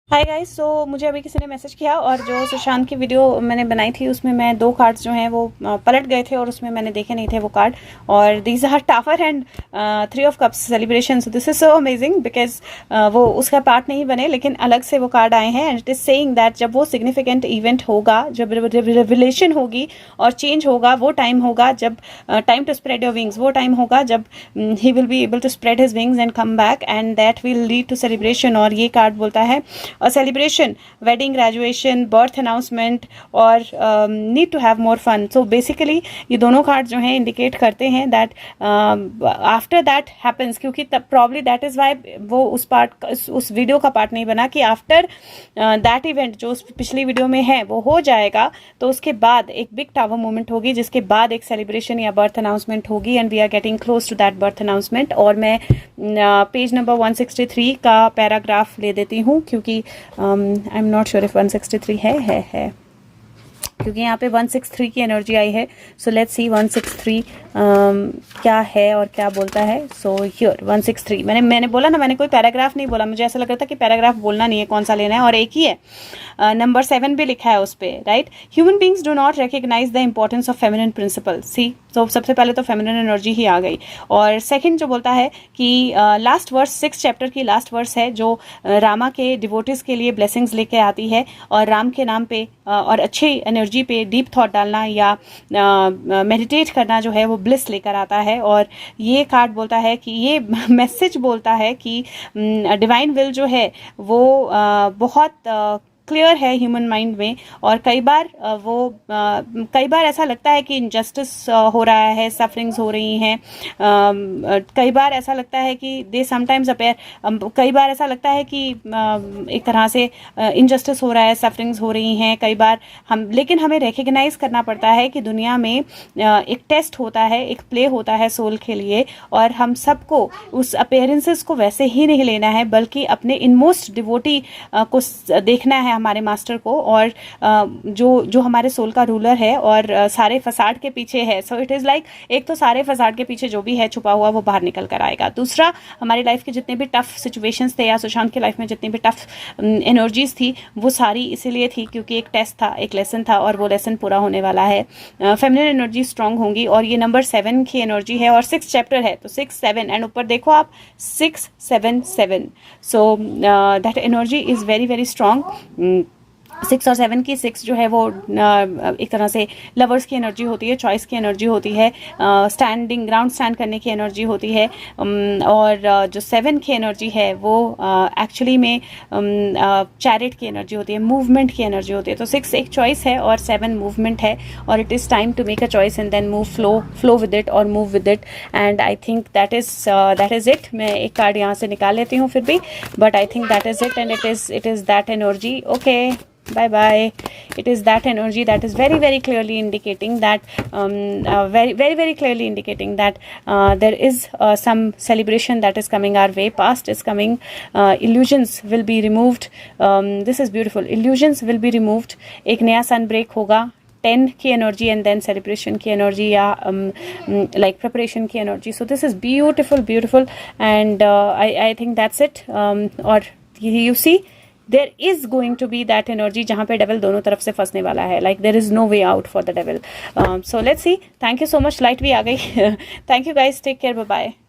Hi guys. सो मुझे अभी किसी ने मैसेज किया और जो सुशांत की वीडियो मैंने बनाई थी उसमें मैं 2 कार्ड्स जो हैं वो पलट गए थे और उसमें मैंने देखे नहीं थे वो कार्ड। और these are tower and 3 of cups celebration. So this is so amazing because वो उसका पार्ट नहीं बने लेकिन अलग से वो कार्ड आए हैं। And it is saying that जब वो सिग्निफिकेंट इवेंट होगा, जब रिवलेशन होगी और चेंज होगा, वो टाइम होगा जब time to spread your wings, वो टाइम होगा जब he will be able to spread his wings and come back and that will lead to celebration. और ये कार्ड बोलता है celebration, wedding, graduation, birth announcement और need to have more fun. So basically ये दोनों card जो हैं indicate करते हैं दैट आफ्टर दैट हैपन्स, क्योंकि तब प्रॉब्ली दैट इज वाई वो उस पार्ट उस वीडियो का पार्ट नहीं बना कि आफ्टर दैट इवेंट जो उस पिछली वीडियो में है वो हो जाएगा तो उसके बाद एक बिग टावर मोमेंट होगी, जिसके बाद एक सेलिब्रेशन या बर्थ अनाउंसमेंट होगी and we are getting close to that birth announcement. और मैं पेज नंबर 163 का पैराग्राफ ले देती हूँ क्योंकि I am not sure if 163 है क्योंकि यहाँ पे 163 की एनर्जी आई है। सो लेट्स सी 163 क्या है और क्या बोलता है। सो हियर 163 मैंने बोला ना, मैंने कोई पैराग्राफ नहीं बोला, मुझे ऐसा लग रहा था कि पैराग्राफ बोलना नहीं है, कौन सा लेना है, और एक ही है। नंबर 7 भी लिखा है उस पर, right. Human beings do not recognise the importance of feminine principle. See, तो सबसे पहले तो फेमिनिन एनर्जी ही आ गई। और सेकंड जो बोलता है कि लास्ट वर्स 6 चैप्टर की लास्ट वर्स है जो रामा के डिवोटिस के लिए ब्लेसिंग्स लेके आती है और राम के नाम पे और अच्छी एनर्जी पे डीप थॉट डालना या मेडिटेट करना जो है वो ब्लिस लेकर आता है। और ये कार्ड बोलता है कि ये मैसेज बोलता है कि डिवाइन विल जो है वो बहुत क्लियर है ह्यूमन माइंड में। और कई बार ऐसा लगता है कि इनजस्टिस हो रहा है, सफरिंग्स हो रही हैं, कई बार ऐसा लगता है कि दे समटाइम्स अपेयर, कई बार ऐसा लगता है कि एक तरह से इनजस्टिस हो रहा है, सफरिंग्स हो रही हैं कई बार लेकिन हमें रिकग्नाइज करना पड़ता है कि दुनिया में एक टेस्ट होता है, एक प्ले होता है सोल के लिए, और हम सबको उस अपेयरेंसेस को वैसे ही नहीं लेना है बल्कि अपने इनमोस्ट डिवोटी को देखना है, हमारे मास्टर को, और जो हमारे सोल का रूलर है और सारे फसाड के पीछे है। सो इट इज लाइक, एक तो सारे फसाड के पीछे जो भी है छुपा हुआ वो बाहर निकल कर आएगा। दूसरा, हमारी लाइफ के जितने भी टफ सिचुएशंस थे या सुशांत की लाइफ में जितनी भी टफ एनर्जीज थी वो सारी इसीलिए थी क्योंकि एक टेस्ट था, एक लेसन था और वो लेसन पूरा होने वाला है। फेमिनिन एनर्जी स्ट्रांग होंगी और ये नंबर 7 की एनर्जी है और 6 चैप्टर है तो 6 7 एंड ऊपर देखो आप 6 7 7। So that energy is very very strong. 6 और 7 की 6 जो है वो एक तरह से लवर्स की एनर्जी होती है, चॉइस की एनर्जी होती है, स्टैंडिंग ग्राउंड स्टैंड करने की एनर्जी होती है। और जो 7 की एनर्जी है वो एक्चुअली में चैरिट की एनर्जी होती है, मूवमेंट की एनर्जी होती है। तो 6 एक चॉइस है और 7 मूवमेंट है और it is time to make a choice and then move flow with it और move with it. And I think that is it. मैं एक कार्ड यहाँ से निकाल लेती हूँ फिर भी, but I think that is it and it is that energy. Okay, bye bye. It is that energy that is very very clearly indicating that very clearly indicating that there is some celebration that is coming our way. Past is coming, illusions will be removed. This is beautiful. Illusions will be removed. एक नया सन break होगा, 10 की energy and then celebration की energy या like preparation की energy. So this is beautiful and I think that's it. और you see there is going to be that energy जहाँ पे डेविल दोनों तरफ से फंसने वाला है. like there is no way out for the devil. So let's see. Thank you so much. Light भी आ गई. Thank you guys. Take care. Bye bye.